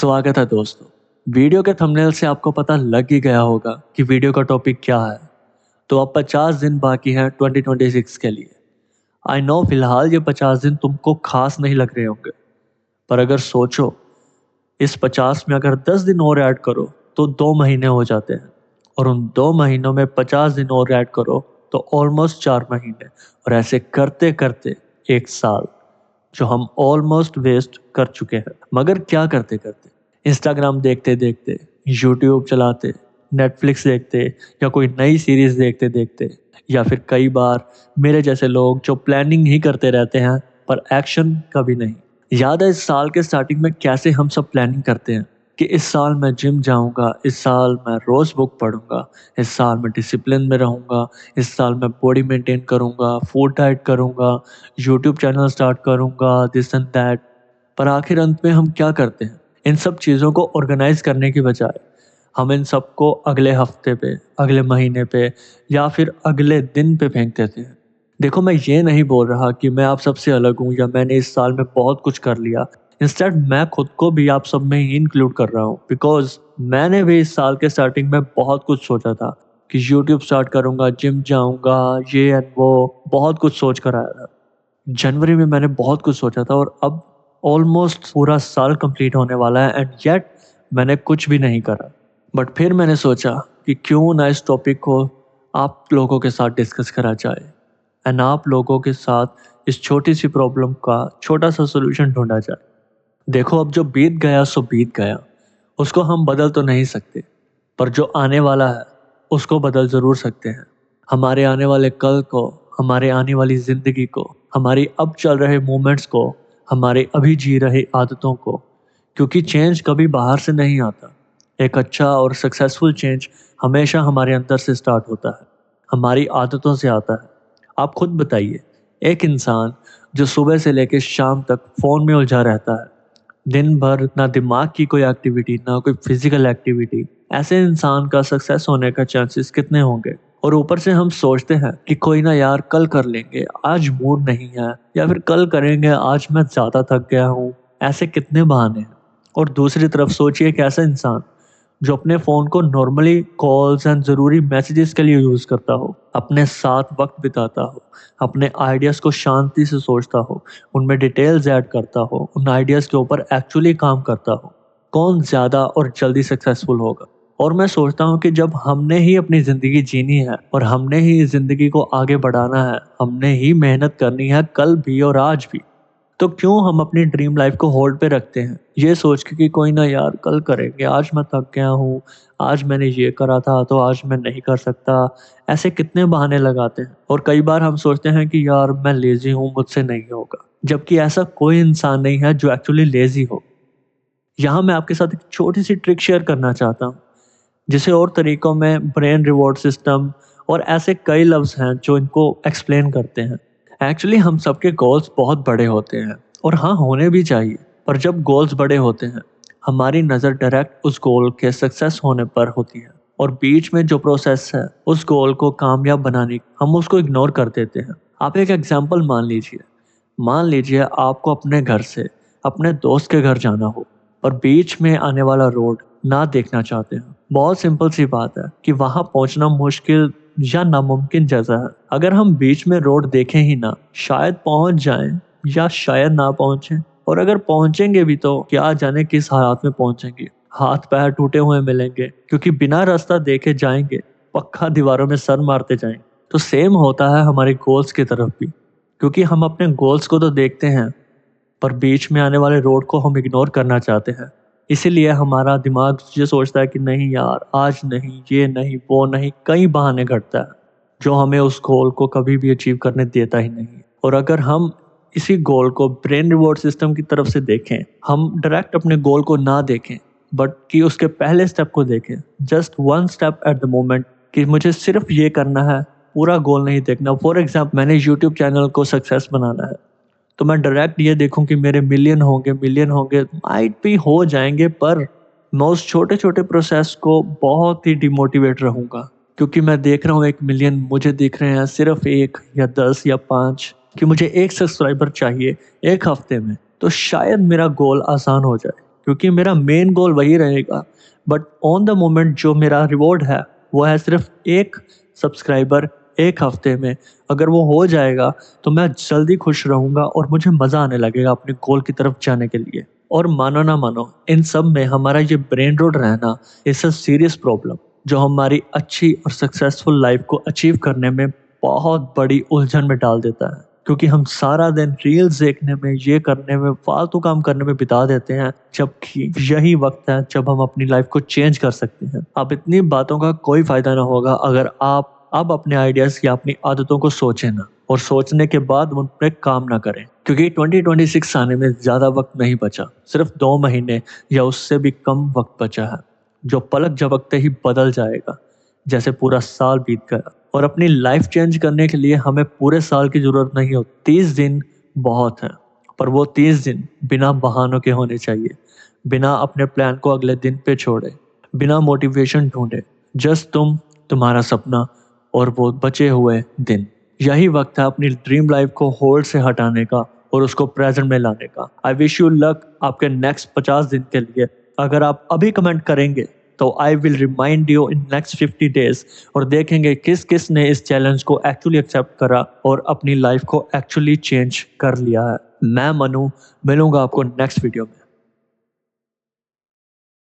स्वागत है दोस्तों। वीडियो के थंबनेल से आपको पता लग ही गया होगा कि वीडियो का टॉपिक क्या है। तो अब 50 दिन बाकी हैं 2026 के लिए। आई नो फिलहाल ये 50 दिन तुमको खास नहीं लग रहे होंगे, पर अगर सोचो इस 50 में अगर 10 दिन और ऐड करो तो 2 महीने हो जाते हैं, और उन 2 महीनों में 50 दिन और ऐड करो तो ऑलमोस्ट 4 महीने, और ऐसे करते करते 1 साल जो हम ऑलमोस्ट वेस्ट कर चुके हैं। मगर क्या करते करते, इंस्टाग्राम देखते देखते, यूट्यूब चलाते, नेटफ्लिक्स देखते, या कोई नई सीरीज देखते देखते, या फिर कई बार मेरे जैसे लोग जो प्लानिंग ही करते रहते हैं पर एक्शन कभी नहीं। याद है इस साल के स्टार्टिंग में कैसे हम सब प्लानिंग करते हैं कि इस साल मैं जिम जाऊंगा, इस साल मैं रोज बुक पढ़ूंगा, इस साल मैं डिसिप्लिन में रहूंगा, इस साल मैं बॉडी मेंटेन करूंगा, फूड डाइट करूंगा, यूट्यूब चैनल स्टार्ट करूंगा, दिस एंड दैट। पर आखिर अंत में हम क्या करते हैं? इन सब चीज़ों को ऑर्गेनाइज करने की बजाय हम इन सबको अगले हफ्ते पे, अगले महीने पे, या फिर अगले दिन पे फेंक देते हैं। देखो, मैं ये नहीं बोल रहा कि मैं आप सबसे अलग हूँ या मैंने इस साल में बहुत कुछ कर लिया। इंस्टेड मैं खुद को भी आप सब में ही इंक्लूड कर रहा हूँ, बिकॉज मैंने भी इस साल के स्टार्टिंग में बहुत कुछ सोचा था कि यूट्यूब स्टार्ट करूंगा, जिम जाऊंगा, ये एंड वो बहुत कुछ सोच कर आया था। जनवरी में मैंने बहुत कुछ सोचा था और अब ऑलमोस्ट पूरा साल कंप्लीट होने वाला है, एंड येट मैंने कुछ भी नहीं करा। बट फिर मैंने सोचा कि क्यों ना इस टॉपिक को आप लोगों के साथ डिस्कस करा जाए, एंड आप लोगों के साथ इस छोटी सी प्रॉब्लम का छोटा सा सोल्यूशन ढूंढा जाए। देखो, अब जो बीत गया सो बीत गया, उसको हम बदल तो नहीं सकते, पर जो आने वाला है उसको बदल जरूर सकते हैं। हमारे आने वाले कल को, हमारे आने वाली जिंदगी को, हमारी अब चल रहे मोमेंट्स को, हमारे अभी जी रहे आदतों को। क्योंकि चेंज कभी बाहर से नहीं आता। एक अच्छा और सक्सेसफुल चेंज हमेशा हमारे अंदर से स्टार्ट होता है, हमारी आदतों से आता है। आप खुद बताइए, एक इंसान जो सुबह से लेकर शाम तक फोन में उलझा रहता है, दिन भर ना दिमाग की कोई एक्टिविटी, ना कोई फिजिकल एक्टिविटी, ऐसे इंसान का सक्सेस होने का चांसेस कितने होंगे? और ऊपर से हम सोचते हैं कि कोई ना यार, कल कर लेंगे, आज मूड नहीं है, या फिर कल करेंगे, आज मैं ज्यादा थक गया हूँ। ऐसे कितने बहाने हैं। और दूसरी तरफ सोचिए एक ऐसा इंसान जो अपने फोन को नॉर्मली कॉल्स एंड जरूरी मैसेजेस के लिए यूज करता हो, अपने साथ वक्त बिताता हो, अपने आइडियाज को शांति से सोचता हो, उनमें डिटेल्स ऐड करता हो, उन आइडियाज के ऊपर एक्चुअली काम करता हो। कौन ज्यादा और जल्दी सक्सेसफुल होगा? और मैं सोचता हूँ कि जब हमने ही अपनी ज़िंदगी जीनी है और हमने ही ज़िंदगी को आगे बढ़ाना है, हमने ही मेहनत करनी है कल भी और आज भी, तो क्यों हम अपनी ड्रीम लाइफ को होल्ड पे रखते हैं, ये सोच के कि कोई ना यार कल करेंगे, आज मैं थक गया हूँ, आज मैंने ये करा था तो आज मैं नहीं कर सकता। ऐसे कितने बहाने लगाते हैं। और कई बार हम सोचते हैं कि यार मैं लेजी हूँ, मुझसे नहीं होगा, जबकि ऐसा कोई इंसान नहीं है जो एक्चुअली लेजी हो। यहाँ मैं आपके साथ एक छोटी सी ट्रिक शेयर करना चाहता हूँ, जिसे और तरीकों में ब्रेन रिवॉर्ड सिस्टम और ऐसे कई लफ्ज हैं जो इनको एक्सप्लेन करते हैं। एक्चुअली हम सबके गोल्स बहुत बड़े होते हैं, और हाँ, होने भी चाहिए। पर जब गोल्स बड़े होते हैं, हमारी नज़र डायरेक्ट उस गोल के सक्सेस होने पर होती है, और बीच में जो प्रोसेस है उस गोल को कामयाब बनाने हम उसको इग्नोर कर देते हैं। आप एक एग्जाम्पल मान लीजिए आपको अपने घर से अपने दोस्त के घर जाना हो, पर बीच में आने वाला रोड ना देखना चाहते हैं। बहुत सिंपल सी बात है कि वहां पहुंचना मुश्किल या नामुमकिन जैसा है। अगर हम बीच में रोड देखें ही ना, शायद पहुंच जाएं या शायद ना पहुंचे, और अगर पहुंचेंगे भी तो क्या जाने किस हालात में पहुंचेंगे। हाथ पैर टूटे हुए मिलेंगे, क्योंकि बिना रास्ता देखे जाएंगे, पक्का दीवारों में सर मारते जाएंगे। तो सेम होता है हमारे गोल्स की तरफ भी, क्योंकि हम अपने गोल्स को तो देखते हैं, पर बीच में आने वाले रोड को हम इग्नोर करना चाहते हैं। इसीलिए हमारा दिमाग ये सोचता है कि नहीं यार, आज नहीं, ये नहीं, वो नहीं, कई बहाने घटता है जो हमें उस गोल को कभी भी अचीव करने देता ही नहीं। और अगर हम इसी गोल को ब्रेन रिवॉर्ड सिस्टम की तरफ से देखें, हम डायरेक्ट अपने गोल को ना देखें, बट कि उसके पहले स्टेप को देखें, just one step at the moment, कि मुझे सिर्फ ये करना है, पूरा गोल नहीं देखना। फॉर एग्जाम्पल, मैंने यूट्यूब चैनल को सक्सेस बनाना है, तो मैं डायरेक्ट ये देखूं कि मेरे मिलियन होंगे, माइट भी हो जाएंगे, पर मैं उस छोटे छोटे प्रोसेस को बहुत ही डिमोटिवेट रहूंगा, क्योंकि मैं देख रहा हूँ 1 मिलियन, मुझे दिख रहे हैं सिर्फ 1 या 10 या 5, कि मुझे 1 सब्सक्राइबर चाहिए 1 हफ्ते में, तो शायद मेरा गोल आसान हो जाए। क्योंकि मेरा मेन गोल वही रहेगा। बट ऑन द मोमेंट जो मेरा रिवॉर्ड है वो है सिर्फ 1 सब्सक्राइबर 1 हफ्ते में। अगर वो हो जाएगा तो मैं जल्दी खुश रहूँगा और मुझे मज़ा आने लगेगा अपने गोल की तरफ जाने के लिए। और मानो ना मानो, इन सब में हमारा ये ब्रेन रॉट रहना इज़ अ सीरियस प्रॉब्लम, जो हमारी अच्छी और सक्सेसफुल लाइफ को अचीव करने में बहुत बड़ी उलझन में डाल देता है। क्योंकि हम सारा दिन रील्स देखने में, ये करने में, फालतू काम करने में बिता देते हैं, जबकि यही वक्त है जब हम अपनी लाइफ को चेंज कर सकते हैं। अब इतनी बातों का कोई फायदा ना होगा अगर आप अब अपने आइडियाज या अपनी आदतों को सोचें ना, और सोचने के बाद उन पर काम ना करें। क्योंकि 2026 आने में ज्यादा वक्त नहीं बचा, सिर्फ 2 महीने या उससे भी कम वक्त बचा है, जो पलक झपकते ही बदल जाएगा, जैसे पूरा साल बीत गया। और अपनी लाइफ चेंज करने के लिए हमें पूरे साल की जरूरत नहीं होती, 30 दिन बहुत है। पर वो 30 दिन बिना बहानों के होने चाहिए, बिना अपने प्लान को अगले दिन पे छोड़े, बिना मोटिवेशन ढूंढे। जस्ट तुम्हारा सपना और वो बचे हुए दिन। यही वक्त है अपनी ड्रीम लाइफ को होल्ड से हटाने का और उसको प्रेजेंट में लाने का। आई विश यू लक आपके नेक्स्ट 50 दिन के लिए। अगर आप अभी कमेंट करेंगे तो I will remind you in next 50 days, और देखेंगे किस किस ने इस चैलेंज को एक्चुअली एक्सेप्ट करा और अपनी लाइफ को एक्चुअली चेंज कर लिया है। मैं मनु, मिलूंगा आपको नेक्स्ट वीडियो में।